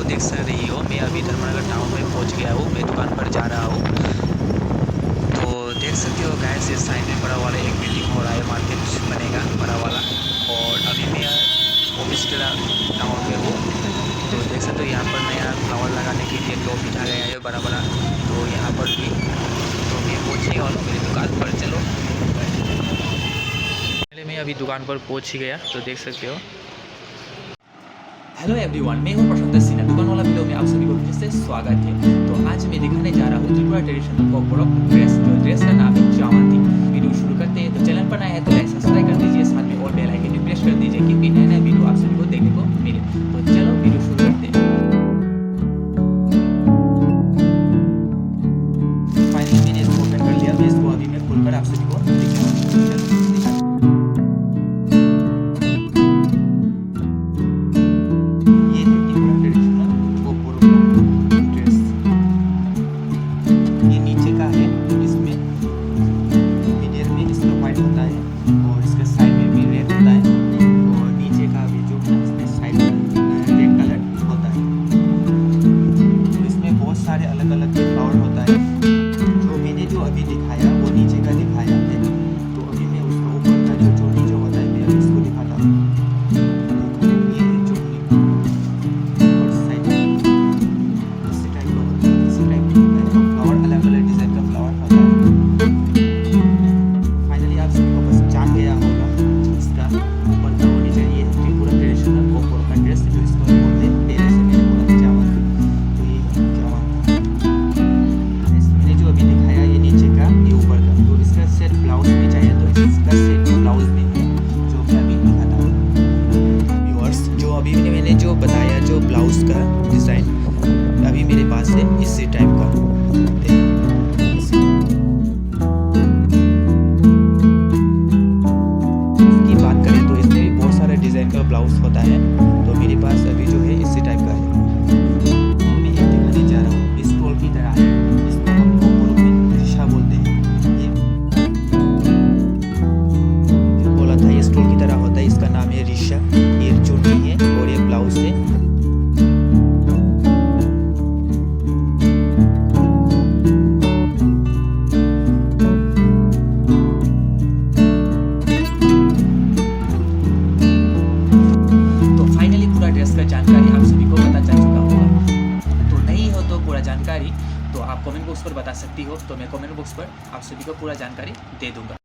देख सक रही हो मैं अभी धर्मनगर टाउन में पहुंच गया हूँ। मैं दुकान पर जा रहा हूँ। तो देख सकते हो गाइस, इस साइड में बड़ा वाला एक बिल्डिंग हो रहा है, मार्केट बनेगा बड़ा वाला। और अभी मैं ऑफिस टाउन में हूँ। तो देख सकते हो यहाँ पर नया फ्लावर लगाने के लिए टॉप बिठा गया है बड़ा बड़ा। तो यहाँ पर भी तो मैं पहुँचने वाला हूँ मेरी दुकान पर। चलो पहले मैं अभी दुकान पर पहुँच ही गया, तो देख सकते हो। हेलो एवरीवन, मैं हूं प्रशांत सिन्हा। दुकान वाला वीडियो में आप सभी को फिर से स्वागत है। तो आज मैं दिखाने जा रहा हूं त्रिपुरा ट्रेडिशनल कोकबरक ड्रेस। जो ड्रेस का नाम है जामंती। वीडियो शुरू करते हैं। तो चैनल पर नया है तो लाइक सब्सक्राइब कर दीजिए, साथ में और बेल आइकन भी प्रेस कर दीजिए क्योंकि नए नए वीडियो आप सभी को देखने को मिले। तो चलो वीडियो शुरू करते हैं। फाइनली मैंने इसको ओपन कर लिया। मैं इसको अभी मैं खोलकर आप सभी को दिखाऊंगा। अलग अलग फ्लावर होता है। जो मैंने जो अभी दिखाया वो नीचे का दिखाया है। तो अभी मैं उसका ऊपर का जो चोटी जो होता है मैं अभी इसको दिखाता हूँ। ये है चोटी और साइड इसी टाइप का होता है, इसी टाइप का होता है। तो फ्लावर अलग अलग डिजाइन का फ्लावर होता है। फाइनली आप सभी को बस जान गया होगा इसका ऊपर का होनी चाहिए त्रिपुरा ट्रेडिशनल कोकबरक का ड्रेस जो इसको बोलते हैं पहले से मैंने बोला जामंती। तो ये जामंती अभी दिखाया, ये नीचे का ये ऊपर का। तो इसका सेट ब्लाउज भी चाहिए तो इसका सेट ब्लाउज भी है जो मैं अभी दिखाता हूँ व्यूअर्स। जो अभी मैंने जो बताया जो ब्लाउज का डिज़ाइन अभी मेरे पास है इसी टाइप का। इसकी बात करें तो इसमें भी बहुत सारे डिज़ाइन का ब्लाउज होता है। तो मेरे पास अभी जो है इसी टाइप का है। मैं एक दिखाने जा रहा हूँ, स्टॉल की तरह है। स्टोल की तरह होता है। इसका नाम है रिशा। ये चोटी है और ये ब्लाउज है। तो फाइनली पूरा ड्रेस का जानकारी आप सभी को पता चल चुका होगा। तो नहीं हो तो पूरा जानकारी तो आप कमेंट बॉक्स पर बता सकती हो। तो मैं कमेंट बॉक्स पर आप सभी को पूरा जानकारी दे दूंगा।